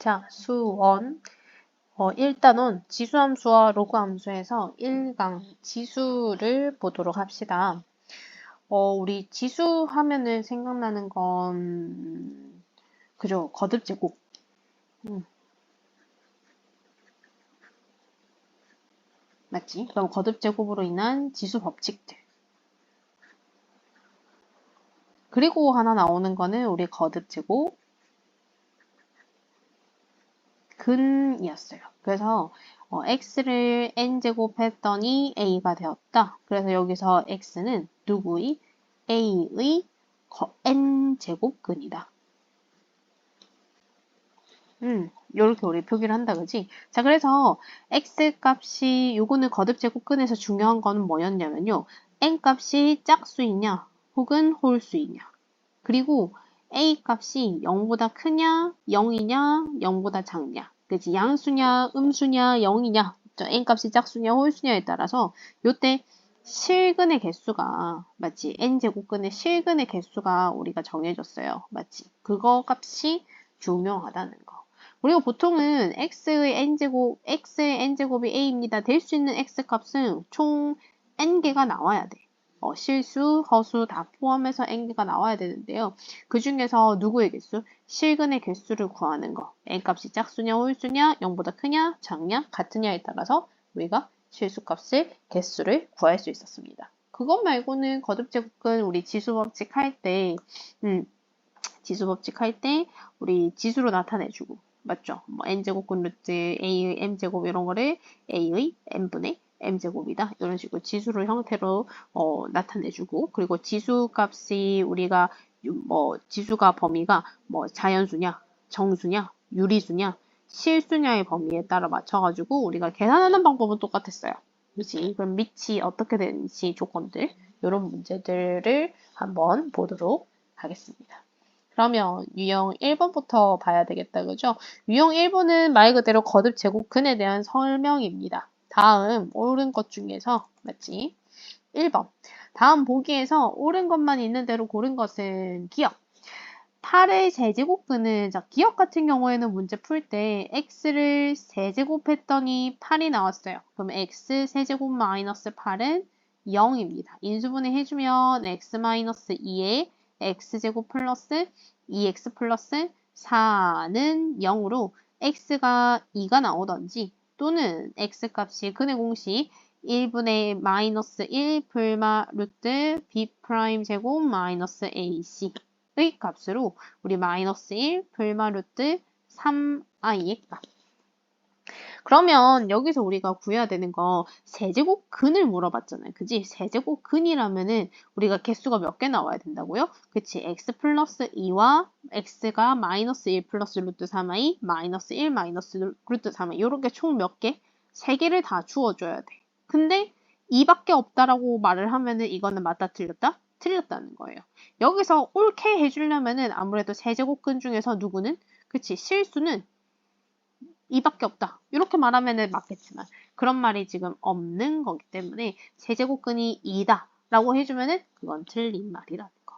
자, 수원. 일단은 지수함수와 로그함수에서 1강 지수를 보도록 합시다. 우리 지수 하면은 생각나는 건, 그죠, 거듭제곱. 맞지? 그럼 거듭제곱으로 인한 지수 법칙들. 그리고 하나 나오는 거는 우리 거듭제곱 근이었어요. 그래서 x를 n제곱 했더니 a가 되었다. 그래서 여기서 x는 누구의? a의 n제곱근이다. 요렇게 우리 표기를 한다, 그지? 자, 그래서 x 값이 요거는 거듭제곱근에서 중요한 거는 뭐였냐면요. n 값이 짝수이냐 혹은 홀수이냐. 그리고 a 값이 0보다 크냐, 0이냐, 0보다 작냐. 그치? 양수냐, 음수냐, 0이냐, n 값이 짝수냐, 홀수냐에 따라서 요때 실근의 개수가 맞지? n제곱근의 실근의 개수가 우리가 정해졌어요. 맞지? 그거 값이 중요하다는 거. 그리고 보통은 x의 n제곱이 a입니다. 될 수 있는 x 값은 총 n개가 나와야 돼. 실수, 허수 다 포함해서 n개가 나와야 되는데요. 그 중에서 누구의 개수? 실근의 개수를 구하는 거. n값이 짝수냐, 홀수냐, 0보다 크냐, 작냐, 같으냐에 따라서 우리가 실수값을 개수를 구할 수 있었습니다. 그것 말고는 거듭제곱근 우리 지수법칙 할 때, 지수법칙 할 때 우리 지수로 나타내주고, 맞죠? 뭐 n제곱근 루트 a의 m제곱 이런 거를 a의 n분의 m제곱이다. 이런 식으로 지수로 형태로 나타내주고, 그리고 지수값이 우리가 지수가 범위가 뭐 자연수냐, 정수냐, 유리수냐, 실수냐의 범위에 따라 맞춰가지고 우리가 계산하는 방법은 똑같았어요. 그렇지? 그럼 밑이 어떻게 되는지 조건들, 이런 문제들을 한번 보도록 하겠습니다. 그러면 유형 1번부터 봐야 되겠다, 그죠? 유형 1번은 말 그대로 거듭 제곱근에 대한 설명입니다. 다음 옳은 것 중에서 맞지? 1번. 다음 보기에서 옳은 것만 있는 대로 고른 것은 기억. 8의 세제곱근은 자, 기억 같은 경우에는 문제 풀 때 x를 세제곱했더니 8이 나왔어요. 그럼 x 세제곱 마이너스 8은 0입니다. 인수분해 해주면 x 마이너스 2에 x제곱 플러스 2x 플러스 4는 0으로 x가 2가 나오던지 또는 x값이 근의 공식 1분의 마이너스 1 불마 루트 b 프라임 제곱 마이너스 ac 의 값으로 우리 마이너스 1 불마 루트 3i의 값. 그러면 여기서 우리가 구해야 되는 거 세제곱근을 물어봤잖아요. 그지? 세제곱근이라면은 우리가 개수가 몇 개 나와야 된다고요? 그치? x 플러스 2와 x가 마이너스 1 플러스 루트 3i 마이너스 1 마이너스 루트 3i 요렇게 총 몇 개? 3개를 다 주어줘야 돼. 근데 2밖에 없다라고 말을 하면은 이거는 맞다 틀렸다? 틀렸다는 거예요. 여기서 옳게 해주려면은 아무래도 세제곱근 중에서 누구는? 그치? 실수는 2밖에 없다. 이렇게 말하면 맞겠지만 그런 말이 지금 없는 거기 때문에 세제곱근이 2다 라고 해주면은 그건 틀린 말이라는 거.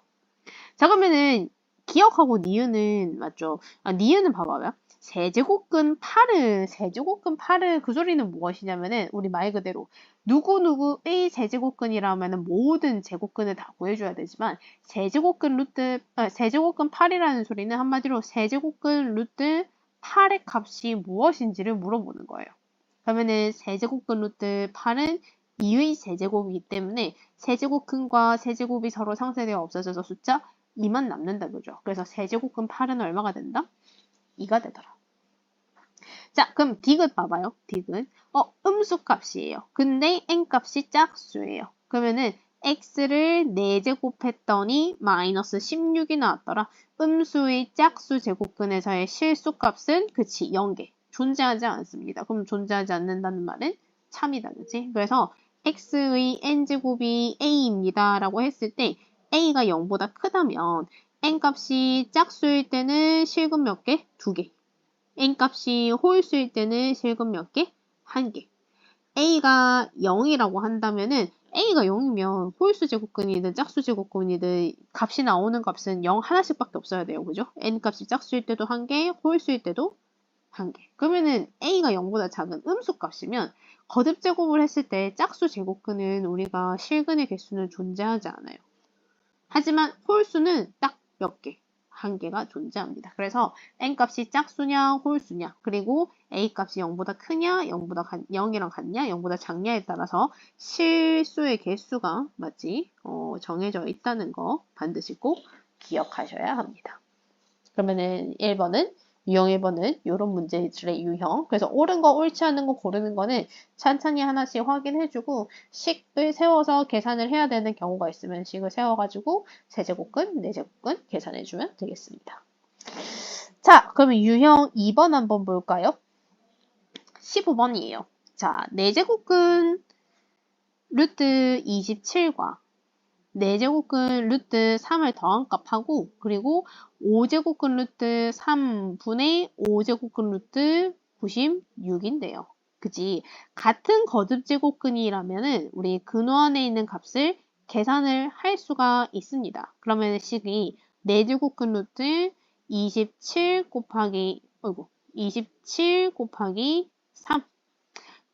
자, 그러면은 기억하고 니은은 맞죠? 니은은 봐봐요. 세제곱근 8을 그 소리는 무엇이냐면은 우리 말 그대로 누구누구의 세제곱근이라면은 모든 제곱근을 다 구해줘야 되지만 세제곱근 8이라는 소리는 한마디로 세제곱근 루트 8의 값이 무엇인지를 물어보는 거예요. 그러면은 세제곱근 루트 8은 2의 세제곱이기 때문에 세제곱근과 세제곱이 서로 상쇄되어 없어져서 숫자 2만 남는다 그죠? 그래서 세제곱근 8은 얼마가 된다? 2가 되더라. 자, 그럼 디귿 봐봐요. 디귿. 음수 값이에요. 근데 n 값이 짝수예요. 그러면은 x를 4제곱 했더니 마이너스 16이 나왔더라. 음수의 짝수 제곱근에서의 실수값은 그치 0개. 존재하지 않습니다. 그럼 존재하지 않는다는 말은 참이다. 그치? 그래서 x의 n제곱이 a입니다. 라고 했을 때 a가 0보다 크다면 n 값이 짝수일 때는 실근 몇 개? 2개. n 값이 홀수일 때는 실근 몇 개? 1개. a가 0이라고 한다면은 a가 0이면 홀수 제곱근이든 짝수 제곱근이든 값이 나오는 값은 0 하나씩밖에 없어야 돼요. 그죠? n 값이 짝수일 때도 1개, 홀수일 때도 1개. 그러면은 A가 0보다 작은 음수 값이면 거듭 제곱을 했을 때 짝수 제곱근은 우리가 실근의 개수는 존재하지 않아요. 하지만 홀수는 딱 몇 개, 1개가 존재합니다. 그래서 n값이 짝수냐 홀수냐 그리고 a값이 0보다 크냐 0이랑 같냐 0보다 작냐에 따라서 실수의 개수가 맞지? 정해져 있다는 거 반드시 꼭 기억하셔야 합니다. 그러면은 1번은 유형 1번은 이런 문제들의 유형. 그래서 옳은 거 옳지 않은 거 고르는 거는 찬찬히 하나씩 확인해주고 식을 세워서 계산을 해야 되는 경우가 있으면 식을 세워가지고 세제곱근, 네제곱근 계산해주면 되겠습니다. 자, 그러면 유형 2번 한번 볼까요? 15번이에요. 자, 네제곱근 루트 27과 4제곱근 루트 3을 더한 값하고 그리고 5제곱근 루트 3분의 5제곱근 루트 96인데요. 그지? 같은 거듭제곱근이라면은 우리 근호 안에 있는 값을 계산을 할 수가 있습니다. 그러면 식이 4제곱근 루트 27 곱하기 3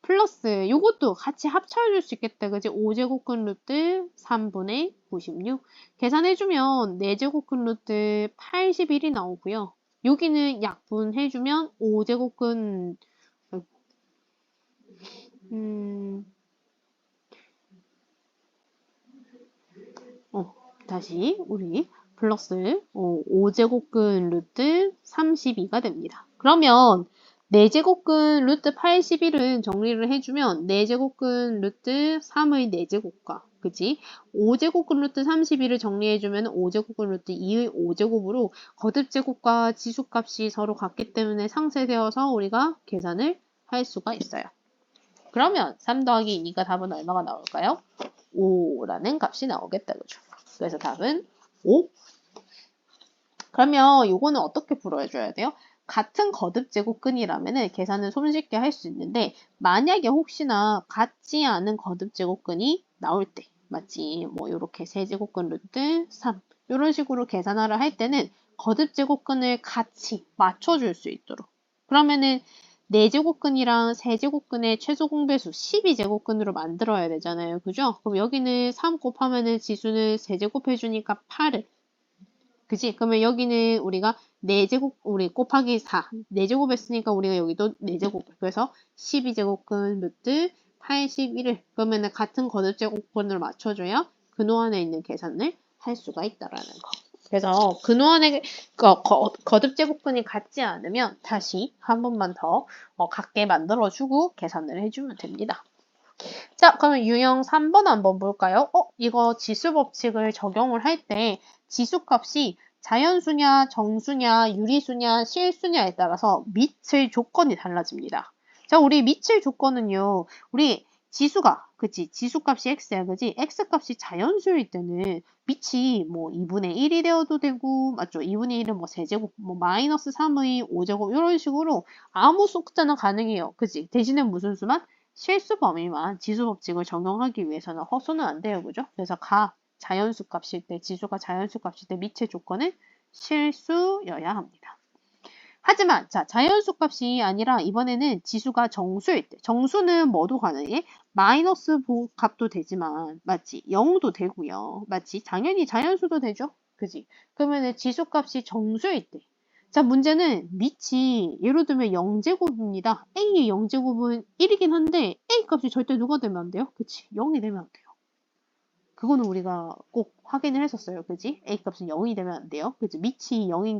플러스 요것도 같이 합쳐줄 수 있겠다. 그지? 5제곱근 루트 3분의 96 계산해주면 4제곱근 루트 81이 나오고요. 여기는 약분해주면 5제곱근 다시 우리 플러스 5제곱근 루트 32가 됩니다. 그러면 4제곱근 루트 81은 정리를 해주면 4제곱근 루트 3의 4제곱과 그치? 5제곱근 루트 31을 정리해주면 5제곱근 루트 2의 5제곱으로 거듭제곱과 지수값이 서로 같기 때문에 상쇄되어서 우리가 계산을 할 수가 있어요. 그러면 3 더하기 2가 답은 얼마가 나올까요? 5라는 값이 나오겠다. 그죠? 그래서 답은 5. 그러면 요거는 어떻게 풀어줘야 돼요? 같은 거듭제곱근이라면 계산을 손쉽게 할 수 있는데 만약에 혹시나 같지 않은 거듭제곱근이 나올 때 맞지? 뭐 요렇게 세제곱근 루트 3 이런 식으로 계산하라 할 때는 거듭제곱근을 같이 맞춰줄 수 있도록 그러면은 4제곱근이랑 세제곱근의 최소 공배수 12제곱근으로 만들어야 되잖아요. 그죠? 그럼 여기는 3 곱하면은 지수는 세제곱해주니까 8을 그지? 그러면 여기는 우리가 4제곱, 우리 곱하기 4. 4제곱 했으니까 우리가 여기도 4제곱. 그래서 12제곱근 루트 81을. 그러면은 같은 거듭제곱근으로 맞춰줘야 근호 안에 있는 계산을 할 수가 있다라는 거. 그래서 근호 안에 거듭제곱근이 같지 않으면 다시 한 번만 더 같게 만들어주고 계산을 해주면 됩니다. 자, 그러면 유형 3번 한번 볼까요? 이거 지수 법칙을 적용을 할 때 지수값이 자연수냐, 정수냐, 유리수냐, 실수냐에 따라서 미칠 조건이 달라집니다. 자, 우리 미칠 조건은요. 우리 지수가, 그치? 지수값이 x야, 그치? x값이 자연수일 때는 밑이 뭐 2분의 1이 되어도 되고, 맞죠? 2분의 1은 뭐 세제곱, 뭐 마이너스 3의 5제곱, 이런 식으로 아무 숫자나 가능해요. 그치? 대신에 무슨 수만? 실수 범위만 지수 법칙을 적용하기 위해서는 허수는 안 돼요. 그죠? 그래서 자연수 값일 때, 지수가 자연수 값일 때 미칠 조건은 실수여야 합니다. 하지만 자 자연수 값이 아니라 이번에는 지수가 정수일 때 정수는 뭐도 가능해? 마이너스 값도 되지만 맞지? 0도 되고요. 맞지? 당연히 자연수도 되죠. 그지? 그러면 지수값이 정수일 때 자, 문제는 밑이 예를 들면 0제곱입니다. A의 0제곱은 1이긴 한데 A 값이 절대 누가 되면 안 돼요? 그치? 0이 되면 안 돼요. 그거는 우리가 꼭 확인을 했었어요. 그지? A 값은 0이 되면 안 돼요. 그지? 밑이 0인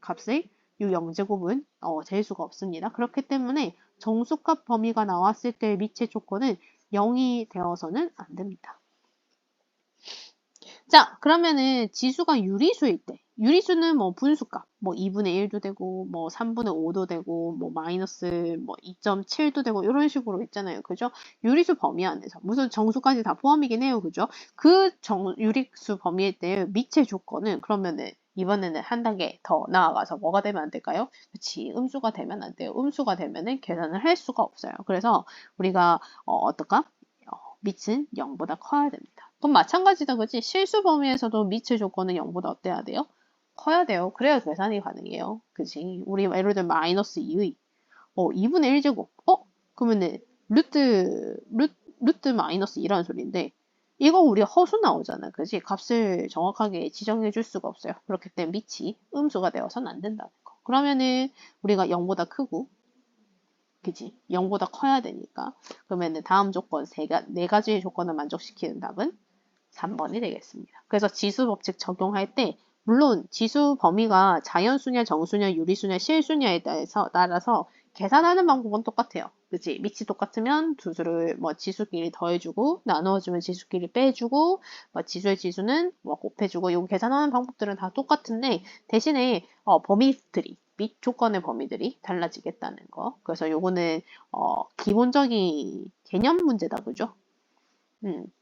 값을 이 0제곱은 될 수가 없습니다. 그렇기 때문에 정수값 범위가 나왔을 때 밑의 조건은 0이 되어서는 안 됩니다. 자, 그러면은 지수가 유리수일 때, 유리수는 뭐 분수값, 뭐 2분의 1도 되고, 뭐 3분의 5도 되고, 뭐 마이너스 뭐 2.7도 되고, 이런 식으로 있잖아요. 그죠? 유리수 범위 안에서. 무슨 정수까지 다 포함이긴 해요. 그죠? 그 유리수 범위일 때 밑의 조건은 그러면은 이번에는 한 단계 더 나아가서 뭐가 되면 안 될까요? 그치, 음수가 되면 안 돼요. 음수가 되면은 계산을 할 수가 없어요. 그래서 우리가 어떨까? 밑은 0보다 커야 됩니다. 그럼 마찬가지다, 그지? 실수 범위에서도 밑의 조건은 0보다 어때야 돼요? 커야 돼요. 그래야 계산이 가능해요. 그지? 우리 예를 들면 마이너스 2의 2분의 1제곱. 그러면은 루트 마이너스 2라는 소리인데 이거 우리 허수 나오잖아. 그지? 값을 정확하게 지정해 줄 수가 없어요. 그렇기 때문에 밑이 음수가 되어서는 안 된다는 거. 그러면은 우리가 0보다 크고 그지? 0보다 커야 되니까. 그러면은 다음 조건 네 가지의 조건을 만족시키는 답은 3번이 되겠습니다. 그래서 지수 법칙 적용할 때 물론 지수 범위가 자연수냐, 정수냐, 유리수냐, 실수냐에 따라서 계산하는 방법은 똑같아요. 그치? 밑이 똑같으면 두 수를 뭐 지수끼리 더해주고 나누어주면 지수끼리 빼주고 뭐 지수의 지수는 뭐 곱해주고 요 계산하는 방법들은 다 똑같은데 대신에 범위들이 밑 조건의 범위들이 달라지겠다는 거. 그래서 요거는 기본적인 개념 문제다, 그죠?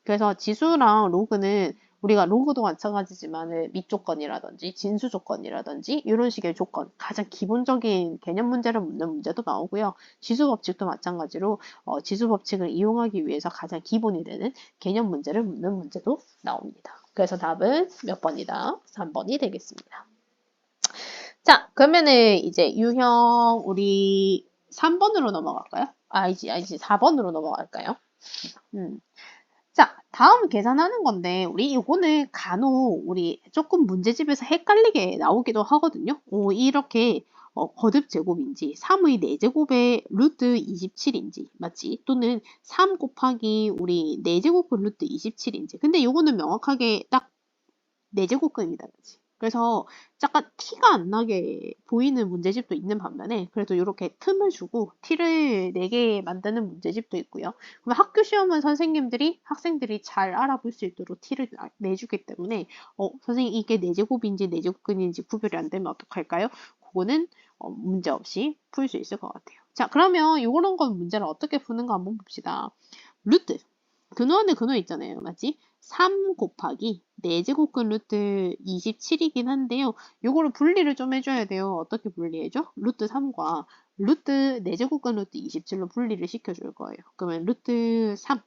그래서 지수랑 로그는 우리가 로그도 마찬가지지만 밑 조건이라든지 진수 조건이라든지 이런 식의 조건, 가장 기본적인 개념 문제를 묻는 문제도 나오고요. 지수 법칙도 마찬가지로 지수 법칙을 이용하기 위해서 가장 기본이 되는 개념 문제를 묻는 문제도 나옵니다. 그래서 답은 몇 번이다? 3번이 되겠습니다. 자, 그러면은 이제 유형 우리 3번으로 넘어갈까요? 아니지, 4번으로 넘어갈까요? 자, 다음 계산하는 건데, 우리 이거는 간혹 우리 조금 문제집에서 헷갈리게 나오기도 하거든요. 이렇게 거듭 제곱인지 3의 4제곱의 루트 27인지 맞지? 또는 3 곱하기 우리 4제곱근 루트 27인지. 근데 이거는 명확하게 딱 4제곱근이다. 그치? 그래서 약간 티가 안 나게 보이는 문제집도 있는 반면에 그래도 이렇게 틈을 주고 티를 내게 만드는 문제집도 있고요. 그럼 학교 시험은 선생님들이 학생들이 잘 알아볼 수 있도록 티를 내주기 때문에 선생님 이게 4제곱인지 4제곱근인지 구별이 안 되면 어떡할까요? 그거는 문제 없이 풀 수 있을 것 같아요. 자, 그러면 이런 건 문제를 어떻게 푸는가 한번 봅시다. 루트 근호 안에 근호 있잖아요. 맞지? 3 곱하기 4제곱근 루트 27이긴 한데요. 요거를 분리를 좀 해줘야 돼요. 어떻게 분리해줘? 루트 3과 루트 4제곱근 루트 27로 분리를 시켜줄 거예요. 그러면 루트 3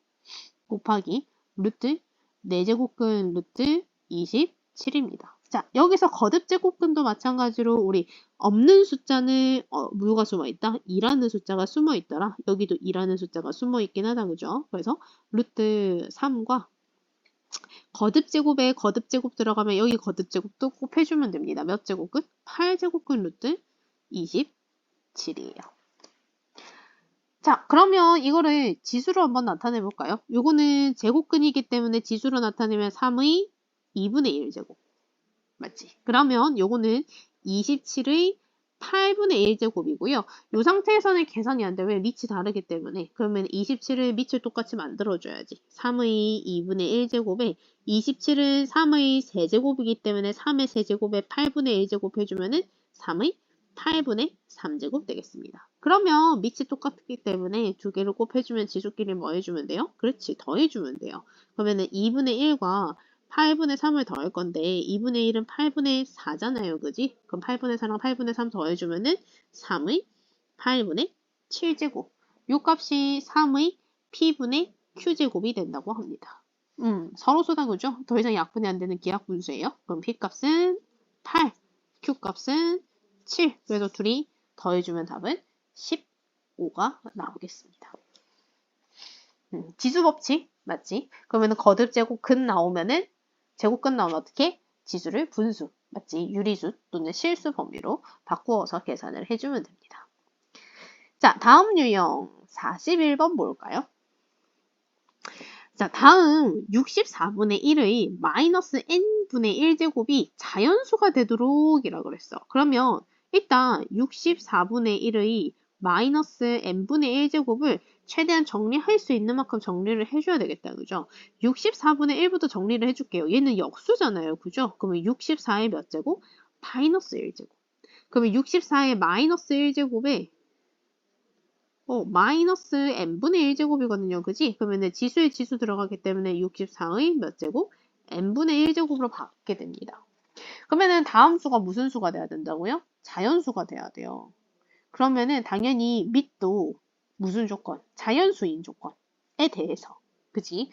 곱하기 루트 4제곱근 루트 27입니다. 자, 여기서 거듭 제곱근도 마찬가지로 우리 없는 숫자는 뭐가 숨어 있다? 2라는 숫자가 숨어 있더라. 여기도 2라는 숫자가 숨어 있긴 하다. 그죠? 그래서 루트 3과 거듭 제곱에 거듭 제곱 들어가면 여기 거듭 제곱도 곱해주면 됩니다. 몇 제곱근? 8제곱근 루트 27이에요. 자, 그러면 이거를 지수로 한번 나타내 볼까요? 요거는 제곱근이기 때문에 지수로 나타내면 3의 2분의 1제곱. 맞지? 그러면 요거는 27의 8분의 1제곱이고요. 이 상태에서는 계산이 안 돼. 왜? 밑이 다르기 때문에. 그러면 27을 밑을 똑같이 만들어줘야지. 3의 2분의 1제곱에 27은 3의 세제곱이기 때문에 3의 세제곱에 8분의 1제곱 해주면은 3의 8분의 3제곱 되겠습니다. 그러면 밑이 똑같기 때문에 두 개를 곱해주면 지수끼리 뭐 해주면 돼요? 그렇지, 더해주면 돼요. 그러면은 2분의 1과 8분의 3을 더할 건데 2분의 1은 8분의 4잖아요. 그지? 그럼 8분의 4랑 8분의 3 더해주면은 3의 8분의 7제곱. 요 값이 3의 p분의 q제곱이 된다고 합니다. 서로 쏟아 그죠? 더 이상 약분이 안 되는 기하 분수예요. 그럼 p값은 8, q값은 7. 그래서 둘이 더해주면 답은 15가 나오겠습니다. 지수 법칙 맞지? 그러면 거듭 제곱 근 나오면은 제곱근 나오면 어떻게? 지수를 분수 맞지? 유리수 또는 실수 범위로 바꾸어서 계산을 해주면 됩니다. 자, 다음 유형 41번 뭘까요? 자, 다음 64분의 1의 마이너스 n분의 1제곱이 자연수가 되도록 이라고 그랬어. 그러면 일단 64분의 1의 마이너스 n분의 1제곱을 최대한 정리할 수 있는 만큼 정리를 해줘야 되겠다. 그죠? 64분의 1부터 정리를 해줄게요. 얘는 역수잖아요. 그죠? 그러면 64의 몇 제곱? 마이너스 1제곱. 그러면 64의 마이너스 1제곱에 마이너스 n분의 1제곱이거든요. 그지? 그러면 지수에 지수 들어가기 때문에 64의 몇 제곱? n분의 1제곱으로 바뀌게 됩니다. 그러면은 다음 수가 무슨 수가 돼야 된다고요? 자연수가 돼야 돼요. 그러면은 당연히 밑도 무슨 조건? 자연수인 조건에 대해서. 그지?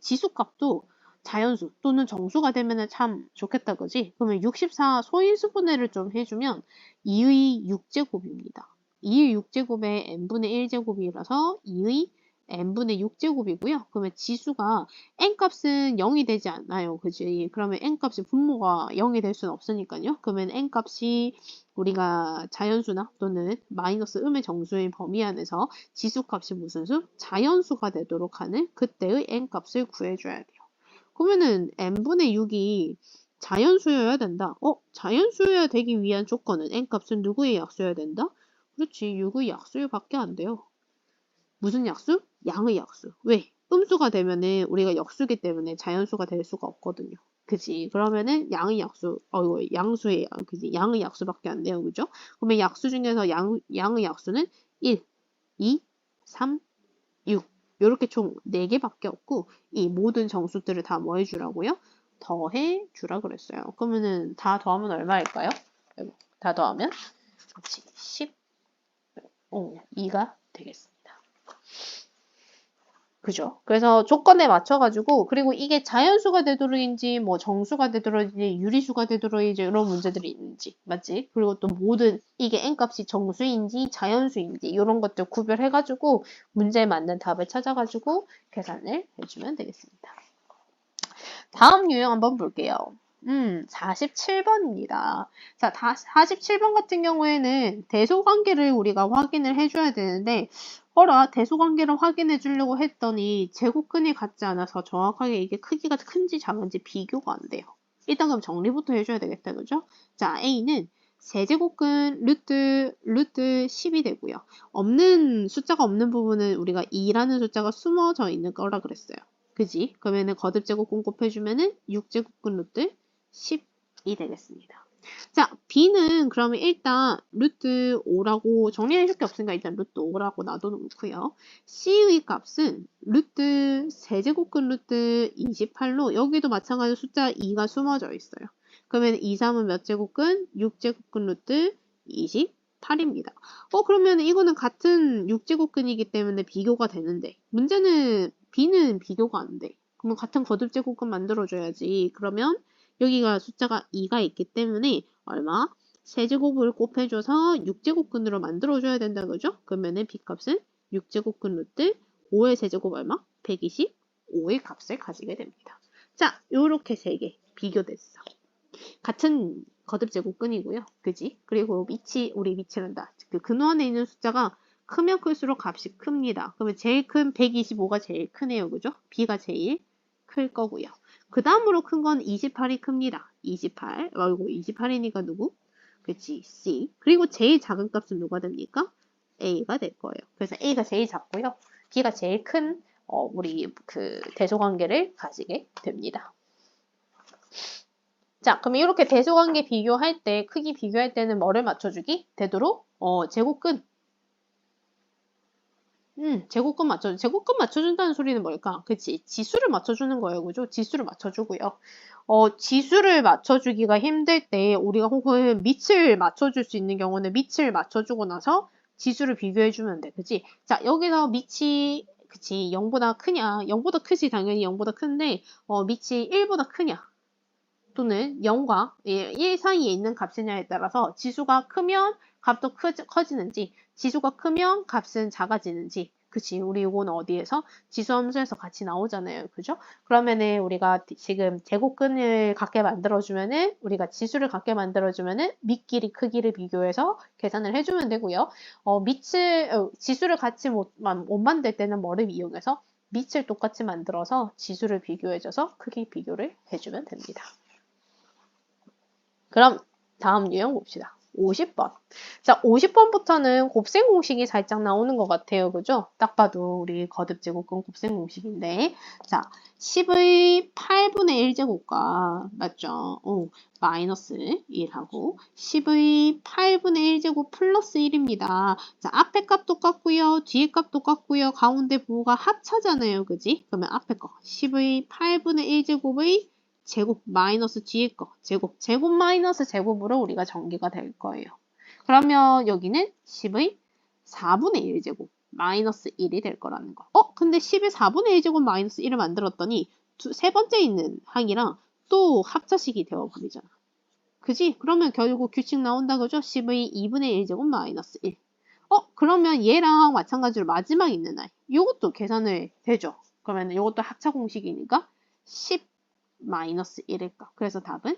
지수값도 자연수 또는 정수가 되면은 참 좋겠다. 그지? 그러면 64 소인수분해를 좀 해주면 2의 6제곱입니다. 2의 6제곱에 n분의 1제곱이라서 2의 n분의 6제곱이고요. 그러면 지수가 n값은 0이 되지 않나요? 그지? 그러면 n값이 분모가 0이 될 수는 없으니까요. 그러면 n값이 우리가 자연수나 또는 마이너스 음의 정수의 범위 안에서 지수값이 무슨 수? 자연수가 되도록 하는 그때의 n값을 구해줘야 돼요. 그러면은 n분의 6이 자연수여야 된다. 자연수여야 되기 위한 조건은 n값은 누구의 약수여야 된다? 그렇지, 6의 약수밖에 안 돼요. 무슨 약수? 양의 약수. 왜? 음수가 되면은 우리가 역수기 때문에 자연수가 될 수가 없거든요. 그지? 그러면은 양의 약수, 양수의, 그지? 양의 약수밖에 안 돼요. 그죠? 그러면 약수 중에서 양의 약수는 1, 2, 3, 6. 요렇게 총 4개밖에 없고, 이 모든 정수들을 다 뭐 해주라고요? 더해 주라 그랬어요. 그러면은 다 더하면 얼마일까요? 다 더하면, 그렇지, 10, 2가 되겠습니다. 그죠? 그래서 조건에 맞춰가지고, 그리고 이게 자연수가 되도록인지, 뭐 정수가 되도록인지, 유리수가 되도록인지, 이런 문제들이 있는지, 맞지? 그리고 또 모든, 이게 n값이 정수인지, 자연수인지, 이런 것들 구별해가지고, 문제에 맞는 답을 찾아가지고, 계산을 해주면 되겠습니다. 다음 유형 한번 볼게요. 47번입니다. 자, 47번 같은 경우에는 대소관계를 우리가 확인을 해줘야 되는데, 대소관계를 확인해 주려고 했더니 제곱근이 같지 않아서 정확하게 이게 크기가 큰지 작은지 비교가 안 돼요. 일단 그럼 정리부터 해줘야 되겠다, 그죠? 자, A는 세제곱근 루트 10이 되고요. 숫자가 없는 부분은 우리가 2라는 숫자가 숨어져 있는 거라 그랬어요. 그지? 그러면은 거듭제곱근 곱해주면은 6제곱근 루트 10이 되겠습니다. 자, B는 그러면 일단 루트 5라고 정리해줄 게 없으니까 일단 루트 5라고 놔둬놓고요. C의 값은 루트 세제곱근 루트 28로 여기도 마찬가지로 숫자 2가 숨어져 있어요. 그러면 2, 3은 몇 제곱근? 6제곱근 루트 28입니다. 그러면 이거는 같은 6제곱근이기 때문에 비교가 되는데 문제는 B는 비교가 안 돼. 그러면 같은 거듭제곱근 만들어줘야지. 그러면 여기가 숫자가 2가 있기 때문에 얼마? 세제곱을 곱해줘서 6제곱근으로 만들어줘야 된다, 그죠? 그러면은 B값은 6제곱근 루트 5의 세제곱 얼마? 125의 값을 가지게 됩니다. 자, 요렇게 3개 비교됐어. 같은 거듭제곱근이고요. 그지? 그리고 우리 위치란다. 그 근호 안에 있는 숫자가 크면 클수록 값이 큽니다. 그러면 제일 큰 125가 제일 크네요. 그죠? B가 제일 클 거고요. 그 다음으로 큰 건 28이 큽니다. 28. 28이니까 누구? 그치, C. 그리고 제일 작은 값은 누가 됩니까? A가 될 거예요. 그래서 A가 제일 작고요. B가 제일 큰, 우리 그 대소관계를 가지게 됩니다. 자, 그럼 이렇게 대소관계 비교할 때, 크기 비교할 때는 뭐를 맞춰주기? 되도록, 제곱근. 제곱근 맞춰준다는 소리는 뭘까? 그치. 지수를 맞춰주는 거예요. 그죠? 지수를 맞춰주고요. 지수를 맞춰주기가 힘들 때, 우리가 혹은 밑을 맞춰줄 수 있는 경우는 밑을 맞춰주고 나서 지수를 비교해주면 돼. 그치? 자, 여기서 밑이, 그치. 0보다 크냐? 0보다 크지, 당연히 0보다 큰데, 밑이 1보다 크냐? 또는 0과 1 사이에 있는 값이냐에 따라서 지수가 크면 값도 커지는지 지수가 크면 값은 작아지는지 그치 우리 이거는 어디에서 지수 함수에서 같이 나오잖아요 그죠 그러면은 우리가 지금 제곱근을 갖게 만들어주면은 우리가 지수를 갖게 만들어주면은 밑끼리 크기를 비교해서 계산을 해주면 되고요 지수를 같이 못 만들 때는 뭐를 이용해서 밑을 똑같이 만들어서 지수를 비교해줘서 크기 비교를 해주면 됩니다. 그럼 다음 유형 봅시다. 50번. 자, 50번부터는 곱셈 공식이 살짝 나오는 것 같아요. 그죠? 딱 봐도 우리 거듭제곱근 곱셈 공식인데 자, 10의 8분의 1제곱과 맞죠? 마이너스 1하고 10의 8분의 1제곱 플러스 1입니다. 자, 앞에 값 똑같고요. 뒤에 값 똑같고요. 가운데 부호가 합차잖아요. 그지? 그러면 앞에 거 10의 8분의 1제곱의 제곱 마이너스 뒤에 거 제곱 마이너스 제곱으로 우리가 전개가 될 거예요. 그러면 여기는 10의 4분의 1제곱 마이너스 1이 될 거라는 거. 근데 10의 4분의 1제곱 마이너스 1을 만들었더니 세 번째 있는 항이랑 또 합차식이 되어버리잖아. 그지? 그러면 결국 규칙 나온다 그죠? 10의 2분의 1제곱 마이너스 1. 그러면 얘랑 마찬가지로 마지막 있는 아이. 요것도 계산을 되죠. 그러면 요것도 합차 공식이니까 10 마이너스 1일까. 그래서 답은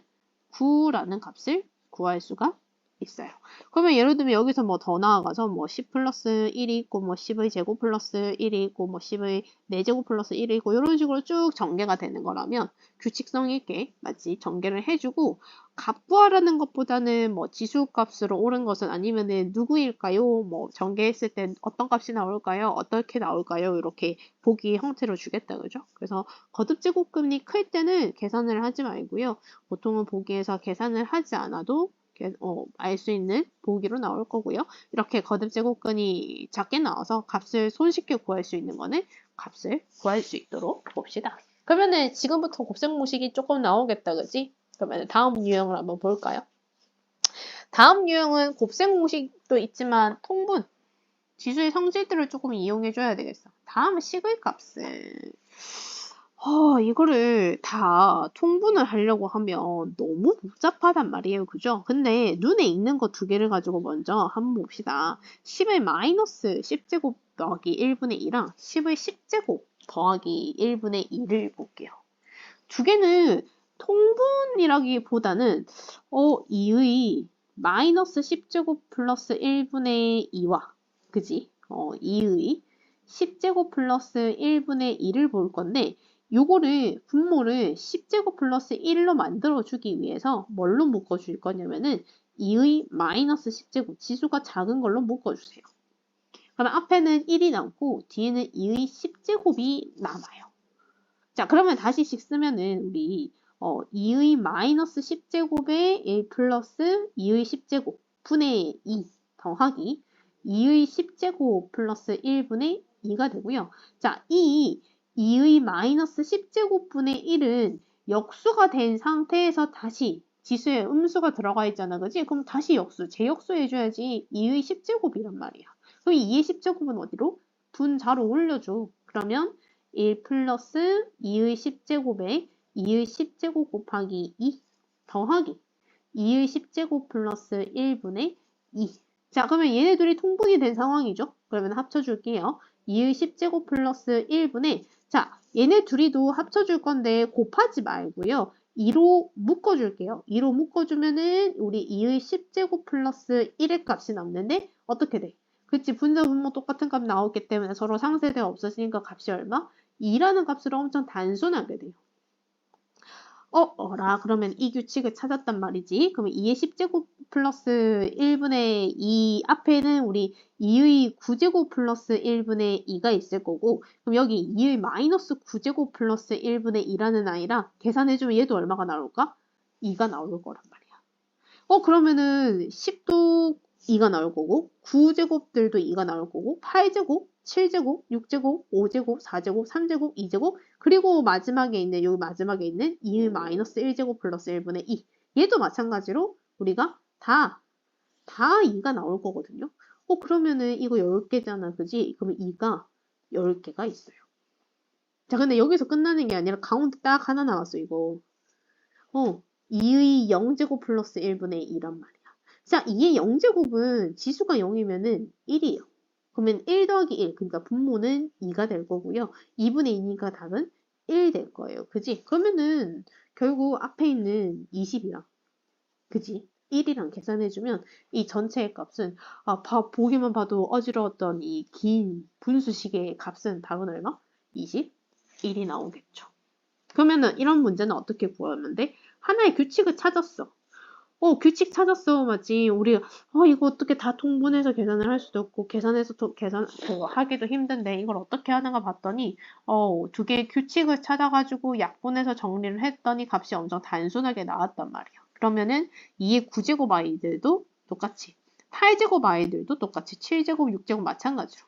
9라는 값을 구할 수가 있어요. 그러면 예를 들면 여기서 뭐 더 나아가서 뭐 10 플러스 1이 있고 뭐 10의 제곱 플러스 1이 있고 뭐 10의 4제곱 플러스 1이 있고 이런 식으로 쭉 전개가 되는 거라면 규칙성 있게 맞지? 전개를 해주고 값 구하라는 것보다는 뭐 지수값으로 옳은 것은 아니면은 누구일까요? 뭐 전개했을 때 어떤 값이 나올까요? 어떻게 나올까요? 이렇게 보기 형태로 주겠다 그죠? 그래서 거듭 제곱근이 클 때는 계산을 하지 말고요. 보통은 보기에서 계산을 하지 않아도 알 수 있는 보기로 나올 거고요. 이렇게 거듭 제곱근이 작게 나와서 값을 손쉽게 구할 수 있는 거는 값을 구할 수 있도록 봅시다. 그러면은 지금부터 곱셈 공식이 조금 나오겠다, 그지? 그러면 다음 유형을 한번 볼까요? 다음 유형은 곱셈 공식도 있지만 통분, 지수의 성질들을 조금 이용해줘야 되겠어. 다음은 식의 값을 이거를 다 통분을 하려고 하면 너무 복잡하단 말이에요. 그죠? 근데 눈에 익는 거 두 개를 가지고 먼저 한번 봅시다. 10의 마이너스 10제곱 더하기 1분의 2랑 10의 10제곱 더하기 1분의 2를 볼게요. 두 개는 통분이라기보다는 2의 마이너스 10제곱 플러스 1분의 2와 그지? 2의 10제곱 플러스 1분의 2를 볼 건데 요거를 분모를 10제곱 플러스 1로 만들어주기 위해서 뭘로 묶어줄 거냐면은 2의 마이너스 10제곱 지수가 작은 걸로 묶어주세요. 그러면 앞에는 1이 남고 뒤에는 2의 10제곱이 남아요. 자 그러면 다시씩 쓰면은 우리 2의 마이너스 10제곱에 1 플러스 2의 10제곱 분의 2 더하기 2의 10제곱 플러스 1분의 2가 되고요. 자, 2의 마이너스 10제곱분의 1은 역수가 된 상태에서 다시 지수에 음수가 들어가 있잖아. 그지? 그럼 다시 역수, 재역수 해줘야지 2의 10제곱이란 말이야. 그럼 2의 10제곱은 어디로? 분자로 올려줘. 그러면 1 플러스 2의 10제곱에 2의 10제곱 곱하기 2 더하기 2의 10제곱 플러스 1분의 2. 자, 그러면 얘네 둘이 통분이 된 상황이죠. 그러면 합쳐줄게요. 2의 10제곱 플러스 1분의 자, 얘네 둘이도 합쳐줄 건데 곱하지 말고요. 2로 묶어줄게요. 2로 묶어주면은 우리 2의 10제곱 플러스 1의 값이 남는데 어떻게 돼? 그치, 분자 분모 똑같은 값 나오기 때문에 서로 상쇄대 없어지니까 값이 얼마? 2라는 값으로 엄청 단순하게 돼요. 그러면 이 규칙을 찾았단 말이지. 그러면 2의 10제곱 플러스 1분의 2 앞에는 우리 2의 9제곱 플러스 1분의 2가 있을 거고 그럼 여기 2의 마이너스 9제곱 플러스 1분의 2라는 아이랑 계산해주면 얘도 얼마가 나올까? 2가 나올 거란 말이야. 그러면은 10도 2가 나올 거고 9제곱들도 2가 나올 거고 8제곱 7제곱, 6제곱, 5제곱, 4제곱, 3제곱, 2제곱 그리고 마지막에 있는 여기 마지막에 있는 2의 마이너스 1제곱 플러스 1분의 2 얘도 마찬가지로 우리가 다 2가 나올 거거든요. 그러면은 이거 10개잖아. 그지? 그러면 2가 10개가 있어요. 자, 근데 여기서 끝나는 게 아니라 가운데 딱 하나 나왔어, 이거. 2의 0제곱 플러스 1분의 2란 말이야. 자, 2의 0제곱은 지수가 0이면은 1이에요. 그러면 1 더하기 1, 그러니까 분모는 2가 될 거고요. 2분의 2니까 답은 1 될 거예요. 그지? 그러면은 결국 앞에 있는 20이랑, 그지? 1이랑 계산해주면 이 전체의 값은, 보기만 봐도 어지러웠던 이 긴 분수식의 값은 답은 얼마? 21이 나오겠죠. 그러면은 이런 문제는 어떻게 구하면 돼? 하나의 규칙을 찾았어. 규칙 찾았어. 맞지? 우리, 이거 어떻게 다 통분해서 계산을 할 수도 없고, 계산해서 하기도 힘든데, 이걸 어떻게 하는가 봤더니, 두 개의 규칙을 찾아가지고 약분해서 정리를 했더니 값이 엄청 단순하게 나왔단 말이야. 그러면은 2의 9제곱 아이들도 똑같이, 8제곱 아이들도 똑같이, 7제곱, 6제곱 마찬가지로.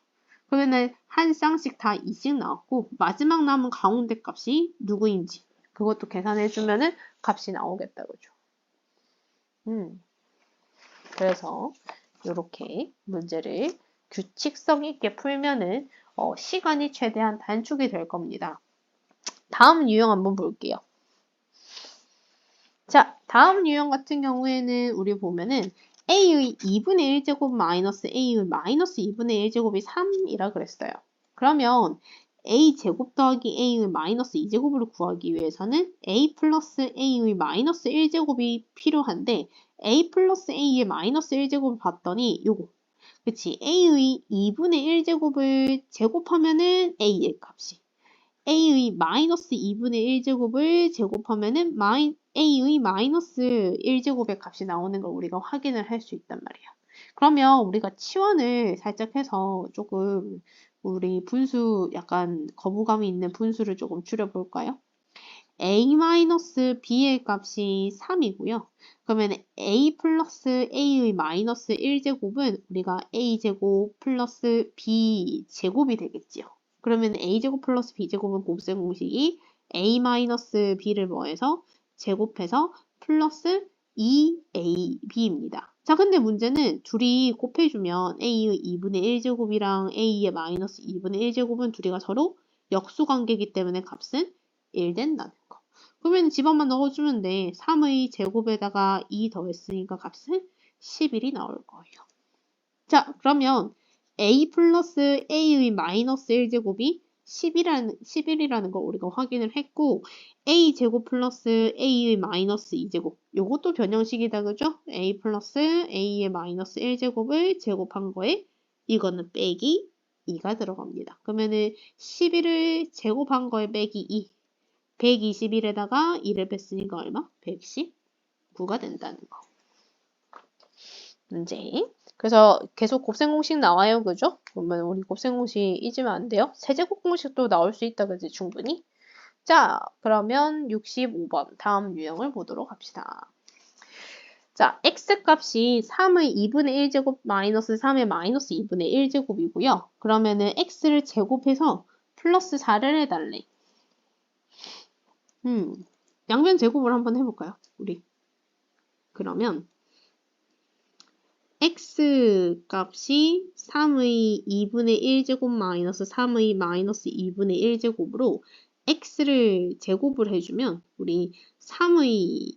그러면은 한 쌍씩 다 2씩 나왔고, 마지막 남은 가운데 값이 누구인지, 그것도 계산해주면은 값이 나오겠다. 그죠? 그래서 이렇게 문제를 규칙성 있게 풀면은 시간이 최대한 단축이 될 겁니다. 다음 유형 한번 볼게요. 자, 다음 유형 같은 경우에는 우리 보면은 a의 2분의 1제곱 마이너스 a의 마이너스 2분의 1제곱이 3이라 그랬어요. 그러면 a제곱 더하기 a의 마이너스 2제곱을 구하기 위해서는 a 플러스 a의 마이너스 1제곱이 필요한데 a 플러스 a의 마이너스 1제곱을 봤더니 요거 그치 a의 2분의 1제곱을 제곱하면은 a의 값이 a의 마이너스 2분의 1제곱을 제곱하면은 a의 마이너스 1제곱의 값이 나오는 걸 우리가 확인을 할 수 있단 말이야. 그러면 우리가 치환을 살짝 해서 조금 우리 분수 약간 거부감이 있는 분수를 조금 줄여볼까요? a-b의 값이 3이고요. 그러면 a 플러스 a의 마이너스 1제곱은 우리가 a제곱 플러스 b제곱이 되겠지요. 그러면 a제곱 플러스 b제곱은 곱셈 공식이 a-b를 뭐해서 제곱해서 플러스 2ab입니다. 자, 근데 문제는 둘이 곱해주면 a의 2분의 1제곱이랑 a의 마이너스 2분의 1제곱은 둘이가 서로 역수관계이기 때문에 값은 1 된다는 거. 그러면 집어만 넣어주면 돼. 3의 제곱에다가 2 더했으니까 값은 11이 나올 거예요. 자, 그러면 a 플러스 a의 마이너스 1제곱이 11이라는 걸 우리가 확인을 했고 a 제곱 플러스 a의 마이너스 2제곱 요것도 변형식이다 그죠? a 플러스 a의 마이너스 1제곱을 제곱한 거에 이거는 빼기 2가 들어갑니다. 그러면은 11을 제곱한 거에 빼기 2 121에다가 2를 뺐으니까 얼마? 119가 된다는 거. 문제. 그래서 계속 곱셈 공식 나와요. 그죠? 그러면 우리 곱셈 공식 잊으면 안 돼요. 세제곱 공식도 나올 수 있다. 그지? 충분히. 자, 그러면 65번 다음 유형을 보도록 합시다. 자, x값이 3의 2분의 1제곱 마이너스 3의 마이너스 2분의 1제곱이고요. 그러면은 x를 제곱해서 플러스 4를 해달래. 양변 제곱을 한번 해볼까요? 우리. 그러면 x 값이 3의 2분의 1제곱 마이너스 3의 마이너스 2분의 1제곱으로 x를 제곱을 해주면 우리 3의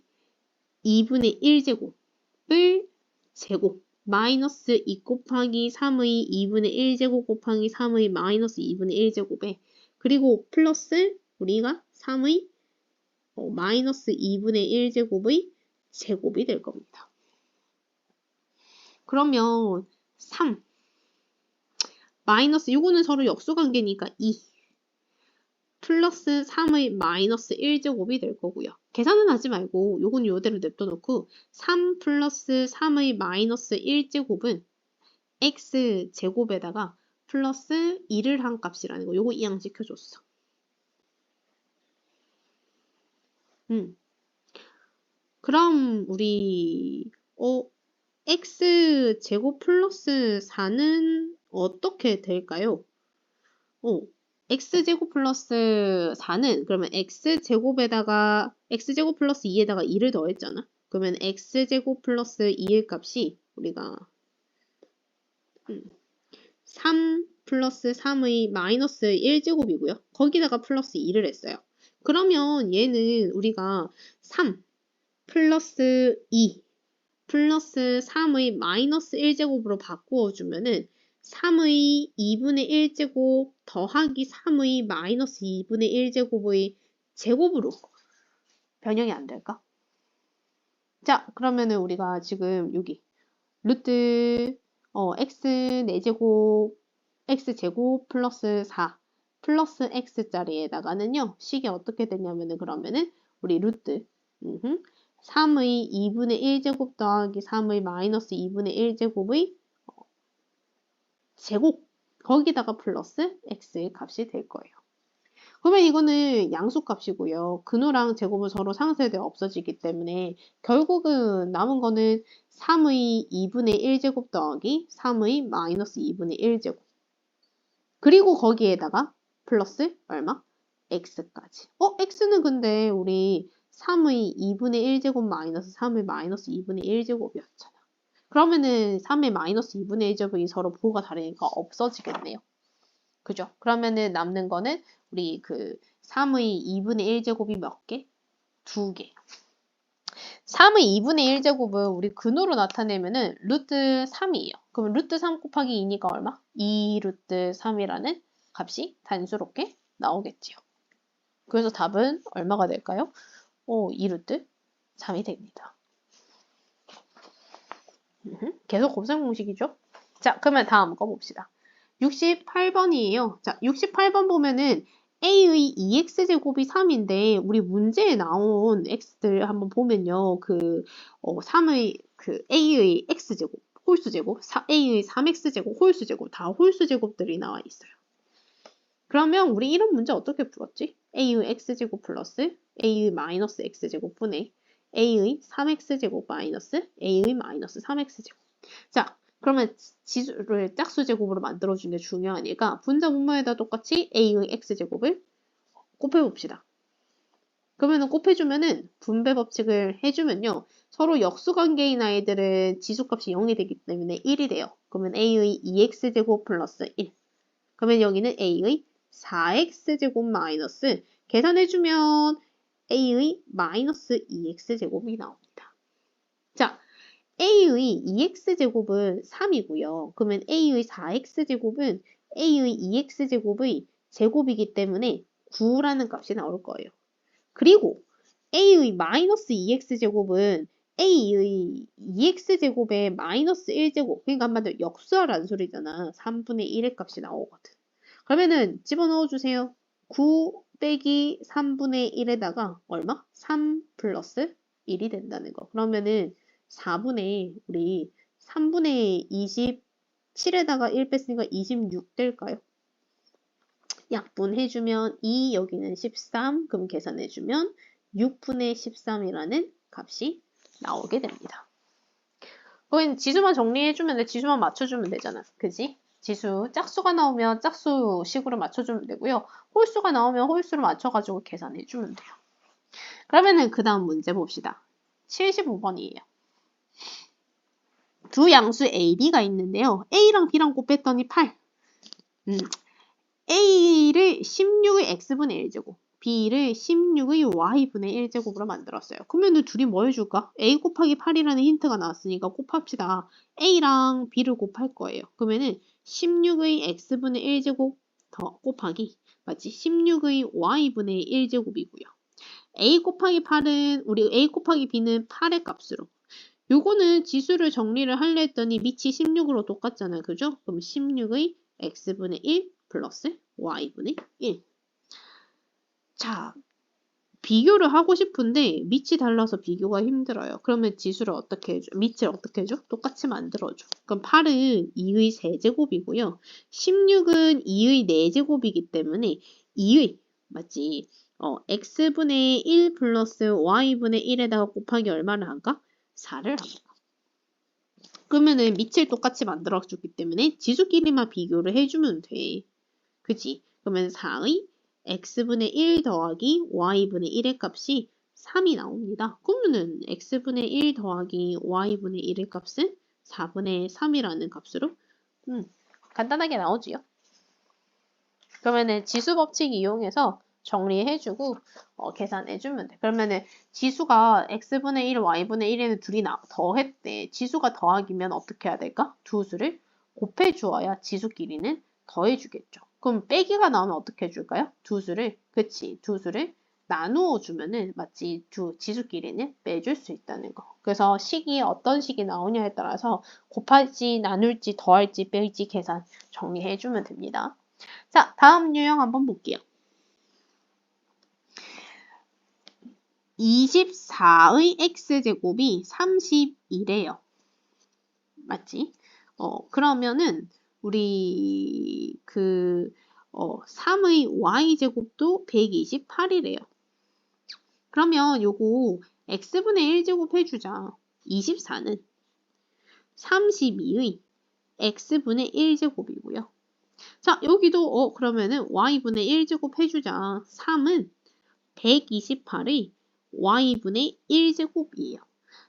2분의 1제곱을 제곱 마이너스 2 곱하기 3의 2분의 1제곱 곱하기 3의 마이너스 2분의 1제곱에 그리고 플러스 우리가 3의 마이너스 2분의 1제곱의 제곱이 될 겁니다. 그러면 3 마이너스 이거는 서로 역수관계니까 2 플러스 3의 마이너스 1제곱이 될 거고요. 계산은 하지 말고 요건 요대로 냅둬놓고 3 플러스 3의 마이너스 1제곱은 x제곱에다가 플러스 2를 한 값이라는 거. 요거 이항 지켜줬어. 그럼 우리 x제곱 플러스 4는 어떻게 될까요? x제곱 플러스 4는 그러면 x제곱에다가 x제곱 플러스 2에다가 2를 더했잖아. 그러면 x제곱 플러스 2의 값이 우리가 3 플러스 3의 마이너스 1제곱이고요. 거기다가 플러스 2를 했어요. 그러면 얘는 우리가 3 플러스 2 플러스 3의 마이너스 1제곱으로 바꾸어주면은 3의 2분의 1제곱 더하기 3의 마이너스 2분의 1제곱의 제곱으로 변형이 안 될까? 자, 그러면은 우리가 지금 여기 루트 x 4제곱 x제곱 플러스 4 플러스 x자리에다가는요. 식이 어떻게 되냐면은 그러면은 우리 루트 3의 2분의 1제곱 더하기 3의 마이너스 2분의 1제곱의 제곱 거기다가 플러스 x의 값이 될 거예요. 그러면 이거는 양수값이고요. 근호랑 제곱은 서로 상쇄돼 없어지기 때문에 결국은 남은 거는 3의 2분의 1제곱 더하기 3의 마이너스 2분의 1제곱 그리고 거기에다가 플러스 얼마? x까지. x는 근데 우리 3의 2분의 1제곱 마이너스 3의 마이너스 2분의 1제곱이었잖아. 그러면은 3의 마이너스 2분의 1제곱이 서로 부호가 다르니까 없어지겠네요. 그죠? 그러면은 남는 거는 우리 그 3의 2분의 1제곱이 몇 개? 2개. 3의 2분의 1제곱은 우리 근호로 나타내면은 루트 3이에요. 그러면 루트 3 곱하기 2니까 얼마? 2 루트 3이라는 값이 단수롭게 나오겠지요. 그래서 답은 얼마가 될까요? 2 루트 3이 됩니다. 계속 곱셈 공식이죠. 자, 그러면 다음 거 봅시다. 68번이에요. 자, 68번 보면은 a의 2x제곱이 3인데 우리 문제에 나온 x들 한번 보면요. 3의 a의 x제곱, 홀수제곱, a의 3x제곱, 홀수제곱 다 홀수제곱들이 나와 있어요. 그러면 우리 이런 문제 어떻게 풀었지? a의 x제곱 플러스 a의 마이너스 x제곱 분의 a의 3x제곱 마이너스 a의 마이너스 3x제곱. 자, 그러면 지수를 짝수제곱으로 만들어주는 게 중요하니까 분자 분모에다 똑같이 a의 x제곱을 곱해봅시다. 그러면은 곱해주면은 분배 법칙을 해주면요. 서로 역수관계인 아이들은 지수값이 0이 되기 때문에 1이 돼요. 그러면 a의 2x제곱 플러스 1. 그러면 여기는 a의 4x제곱 마이너스 계산해주면 a의 마이너스 2x제곱이 나옵니다. 자, a의 2x제곱은 3이고요. 그러면 a의 4x제곱은 a의 2x제곱의 제곱이기 때문에 9라는 값이 나올 거예요. 그리고 a의 마이너스 2x제곱은 a의 2x제곱의 마이너스 1제곱, 그러니까 한마디로 역수하라는 소리잖아. 3분의 1의 값이 나오거든. 그러면은 집어넣어 주세요. 9 빼기 3분의 1에다가 얼마? 3 플러스 1이 된다는 거. 그러면은 4분의 우리 3분의 27에다가 1 뺐으니까 26 될까요? 약분해주면 2, 여기는 13, 그럼 계산해주면 6분의 13이라는 값이 나오게 됩니다. 그건 지수만 정리해주면 지수만 맞춰주면 되잖아. 그지? 지수 짝수가 나오면 짝수식으로 맞춰주면 되고요. 홀수가 나오면 홀수로 맞춰가지고 계산해주면 돼요. 그러면은 그 다음 문제 봅시다. 75번이에요. 두 양수 A, B가 있는데요. A랑 B랑 곱했더니 8. A를 16의 X분의 1제곱, B를 16의 Y분의 1제곱으로 만들었어요. 그러면 둘이 뭐 해줄까? A 곱하기 8이라는 힌트가 나왔으니까 곱합시다. A랑 B를 곱할 거예요. 그러면은 16의 X분의 1제곱 더 곱하기, 맞지? 16의 Y분의 1제곱이고요. A 곱하기 8은, 우리 A 곱하기 B는 8의 값으로. 요거는 지수를 정리를 하려 했더니 밑이 16으로 똑같잖아요. 그죠? 그럼 16의 X분의 1 플러스 Y분의 1. 자, 비교를 하고 싶은데 밑이 달라서 비교가 힘들어요. 그러면 지수를 어떻게 해줘? 밑을 어떻게 해줘? 똑같이 만들어줘. 그럼 8은 2의 세제곱이고요. 16은 2의 4제곱이기 때문에 2의, 맞지? X분의 1 플러스 Y분의 1에다가 곱하기 얼마를 한가? 4를 합니다. 그러면은 밑을 똑같이 만들어주기 때문에 지수끼리만 비교를 해주면 돼. 그치? 그러면 4의 x분의 1 더하기 y분의 1의 값이 3이 나옵니다. 그러면은 x분의 1 더하기 y분의 1의 값은 4분의 3이라는 값으로 간단하게 나오지요. 그러면은 지수 법칙 이용해서 정리해주고 계산해주면 돼. 그러면은 지수가 x분의 1, y분의 1에는 둘이 더했대. 지수가 더하기면 어떻게 해야 될까? 두 수를 곱해주어야 지수끼리는 더해주겠죠. 그럼 빼기가 나오면 어떻게 해줄까요? 두 수를, 그치, 두 수를 나누어 주면은 마치 두 지수끼리는 빼줄 수 있다는 거. 그래서 식이 어떤 식이 나오냐에 따라서 곱할지, 나눌지, 더할지, 뺄지 계산 정리해주면 됩니다. 자, 다음 유형 한번 볼게요. 24의 x제곱이 31이에요. 맞지? 그러면은 우리 3의 y제곱도 128이래요. 그러면 요거 x분의 1제곱 해주자. 24는 32의 x분의 1제곱이고요. 자, 여기도 그러면은 y분의 1제곱 해주자. 3은 128의 y분의 1제곱이에요.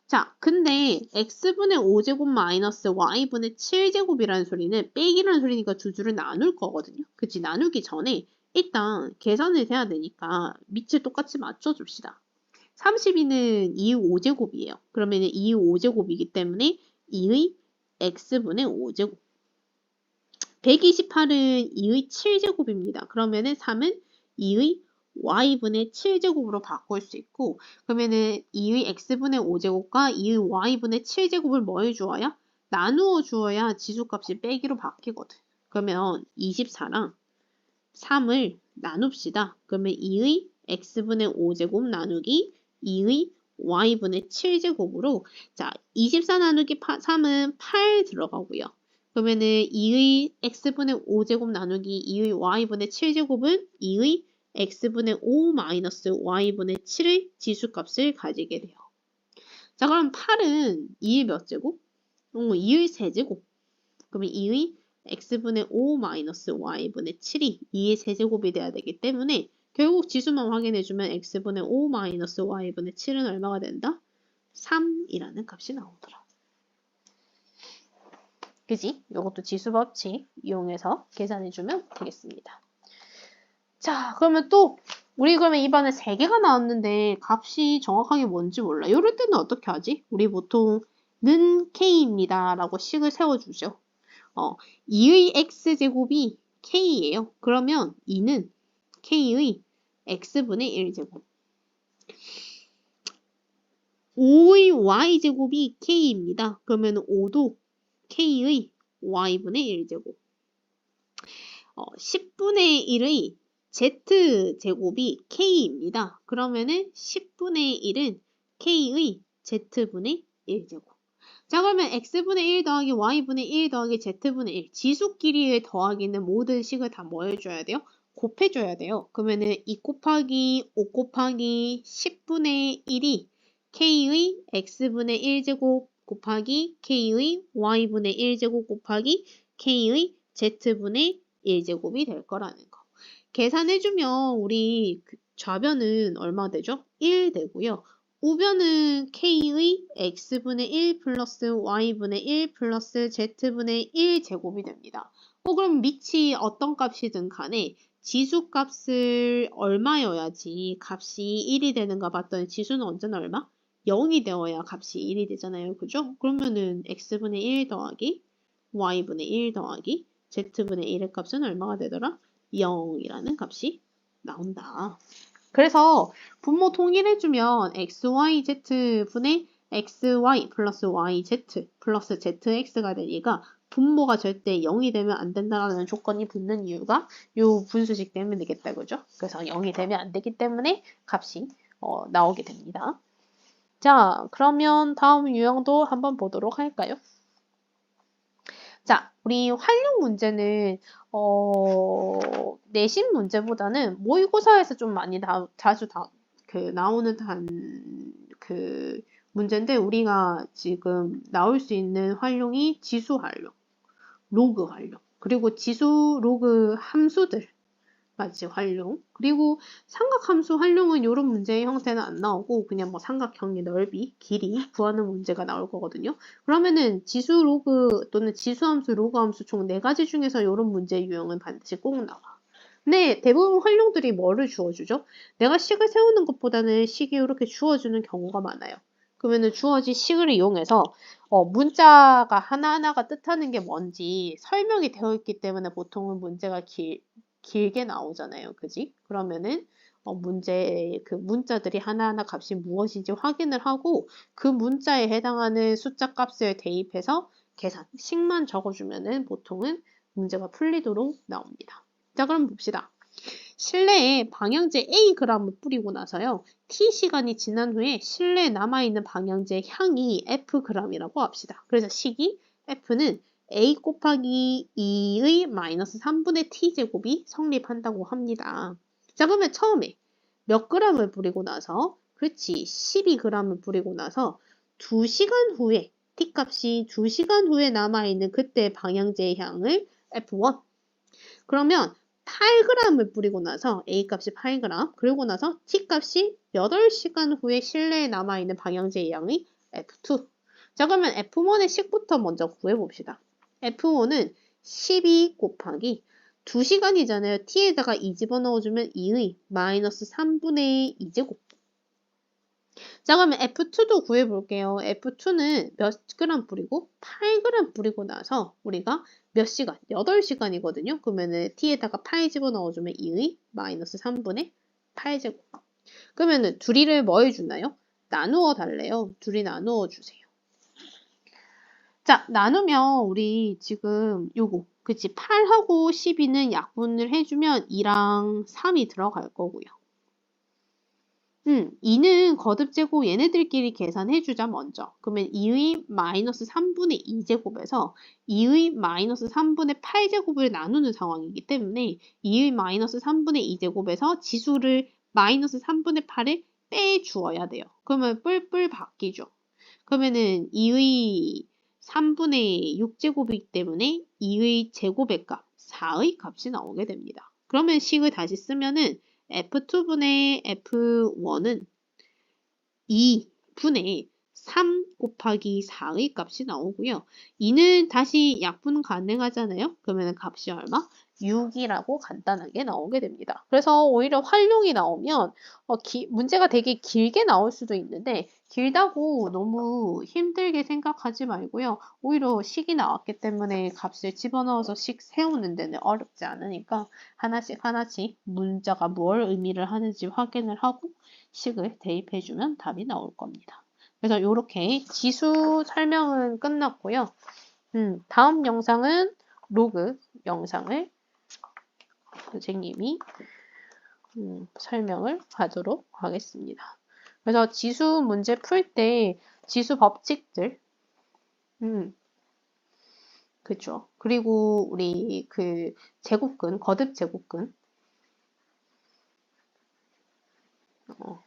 자, 근데 x분의 5제곱 마이너스 y분의 7제곱이라는 소리는 빼기라는 소리니까 두 줄을 나눌 거거든요. 그치? 나누기 전에 일단 계산을 해야 되니까 밑을 똑같이 맞춰줍시다. 32는 2의 5제곱이에요. 그러면 2의 5제곱이기 때문에 2의 x분의 5제곱. 128은 2의 7제곱입니다. 그러면은 3은 2의 y분의 7제곱으로 바꿀 수 있고, 그러면은 2의 x분의 5제곱과 2의 y분의 7제곱을 뭐 해주어야? 나누어 주어야 지수값이 빼기로 바뀌거든. 그러면 24랑 3을 나눕시다. 그러면 2의 x분의 5제곱 나누기 2의 y분의 7제곱으로, 자, 24 나누기 3은 8 들어가고요. 그러면은 2의 x분의 5제곱 나누기 2의 y분의 7제곱은 2의 x분의 5 마이너스 y분의 7의 지수값을 가지게 돼요. 자, 그럼 8은 2의 몇 제곱? 2의 세제곱. 그러면 2의 x분의 5 마이너스 y분의 7이 2의 세제곱이 돼야 되기 때문에 결국 지수만 확인해주면 x분의 5 마이너스 y분의 7은 얼마가 된다? 3이라는 값이 나오더라. 그지? 이것도 지수 법칙 이용해서 계산해주면 되겠습니다. 자, 그러면 또 우리 그러면 이번에 3개가 나왔는데 값이 정확하게 뭔지 몰라. 이럴 때는 어떻게 하지? 우리 보통 는 k입니다 라고 식을 세워주죠. 2의 x제곱이 k예요. 그러면 2는 k의 x분의 1제곱. 5의 y제곱이 k입니다. 그러면 5도 k의 y분의 1제곱. 10분의 1의 z제곱이 k입니다. 그러면은 10분의 1은 k의 z분의 1제곱. 자, 그러면 x분의 1 더하기 y분의 1 더하기 z분의 1. 지수끼리의 더하기는 모든 식을 다 뭐 해줘야 돼요? 곱해줘야 돼요. 그러면은 2 곱하기 5 곱하기 10분의 1이 k의 x분의 1제곱 곱하기 k의 y분의 1제곱 곱하기 k의 z분의 1제곱이 될 거라는 거. 계산해주면 우리 좌변은 얼마 되죠? 1 되고요. 우변은 k의 x분의 1 플러스 y분의 1 플러스 z분의 1 제곱이 됩니다. 그럼 밑이 어떤 값이든 간에 지수값을 얼마여야지 값이 1이 되는가 봤더니 지수는 언제나 얼마? 0이 되어야 값이 1이 되잖아요. 그죠? 그러면은 x분의 1 더하기 y분의 1 더하기 z분의 1의 값은 얼마가 되더라? 0이라는 값이 나온다. 그래서 분모 통일해주면 xyz분의 xy 플러스 yz 플러스 zx가 되니까 분모가 절대 0이 되면 안 된다는 조건이 붙는 이유가 이 분수식 때문에 되겠다. 그죠? 그래서 0이 되면 안 되기 때문에 값이 나오게 됩니다. 자, 그러면 다음 유형도 한번 보도록 할까요? 자, 우리 활용 문제는 내신 문제보다는 모의고사에서 좀 많이 자주 나오는 문제인데 우리가 지금 나올 수 있는 활용이 지수 활용, 로그 활용, 그리고 지수 로그 함수들 맞지 활용. 그리고 삼각함수 활용은 이런 문제의 형태는 안 나오고 그냥 뭐 삼각형의 넓이, 길이 구하는 문제가 나올 거거든요. 그러면은 지수 로그 또는 지수함수, 로그함수 총 4가지 중에서 이런 문제의 유형은 반드시 꼭 나와. 근데 대부분 활용들이 뭐를 주어주죠? 내가 식을 세우는 것보다는 식이 이렇게 주어주는 경우가 많아요. 그러면은 주어진 식을 이용해서 문자가 하나하나가 뜻하는 게 뭔지 설명이 되어 있기 때문에 보통은 문제가 길게 나오잖아요. 그지? 그러면은 그 문자들이 하나하나 값이 무엇인지 확인을 하고 그 문자에 해당하는 숫자 값을 대입해서 식만 적어주면은 보통은 문제가 풀리도록 나옵니다. 자, 그럼 봅시다. 실내에 방향제 Ag을 뿌리고 나서요. T시간이 지난 후에 실내에 남아있는 방향제 향이 Fg이라고 합시다. 그래서 식이 F는 A 곱하기 2의 마이너스 3분의 T제곱이 성립한다고 합니다. 자, 그러면 처음에 몇 g을 뿌리고 나서 그렇지 12g을 뿌리고 나서 2시간 후에 T값이 2시간 후에 남아있는 그때 방향제의 향을 F1 그러면 8g을 뿌리고 나서 A값이 8g 그리고 나서 T값이 8시간 후에 실내에 남아있는 방향제의 양의 F2 자 그러면 F1의 식부터 먼저 구해봅시다. F1은 12 곱하기 2시간이잖아요. T에다가 2 집어넣어주면 2의 마이너스 3분의 2제곱 자, 그러면 F2도 구해볼게요. F2는 몇 그램 뿌리고 8g 뿌리고 나서 우리가 몇 시간? 8시간이거든요. 그러면은 t에다가 8 집어넣어주면 2의 마이너스 3분의 8제곱. 그러면은 둘이를 뭐 해주나요? 나누어 달래요. 둘이 나누어 주세요. 자, 나누면 우리 지금 요거 그치? 8하고 12는 약분을 해주면 2랑 3이 들어갈 거고요. 2는 거듭제곱 얘네들끼리 계산해주자 먼저. 그러면 2의 마이너스 3분의 2제곱에서 2의 마이너스 3분의 8제곱을 나누는 상황이기 때문에 2의 마이너스 3분의 2제곱에서 지수를 마이너스 3분의 8을 빼주어야 돼요. 그러면 뿔뿔 바뀌죠. 그러면은 2의 3분의 6제곱이기 때문에 2의 제곱의 값, 4의 값이 나오게 됩니다. 그러면 식을 다시 쓰면은 F2분의 F1은 2분의 3 곱하기 4의 값이 나오고요. 2는 다시 약분 가능하잖아요. 그러면 값이 얼마? 6이라고 간단하게 나오게 됩니다. 그래서 오히려 활용이 나오면 문제가 되게 길게 나올 수도 있는데 길다고 너무 힘들게 생각하지 말고요. 오히려 식이 나왔기 때문에 값을 집어넣어서 식 세우는 데는 어렵지 않으니까 하나씩 하나씩 문자가 뭘 의미를 하는지 확인을 하고 식을 대입해주면 답이 나올 겁니다. 그래서 이렇게 지수 설명은 끝났고요. 다음 영상은 로그 영상을 선생님이 설명을 하도록 하겠습니다. 그래서 지수 문제 풀 때 지수 법칙들, 그쵸. 그리고 우리 그 제곱근, 거듭 제곱근,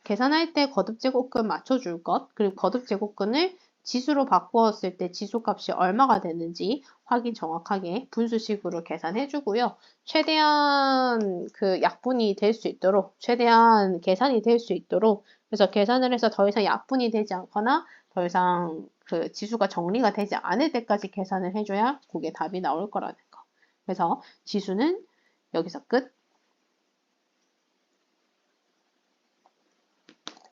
계산할 때 거듭 제곱근 맞춰줄 것, 그리고 거듭 제곱근을 지수로 바꾸었을 때 지수값이 얼마가 되는지 확인 정확하게 분수식으로 계산해 주고요. 최대한 그 약분이 될 수 있도록, 최대한 계산이 될 수 있도록, 그래서 계산을 해서 더 이상 약분이 되지 않거나 더 이상 그 지수가 정리가 되지 않을 때까지 계산을 해줘야 그게 답이 나올 거라는 거. 그래서 지수는 여기서 끝.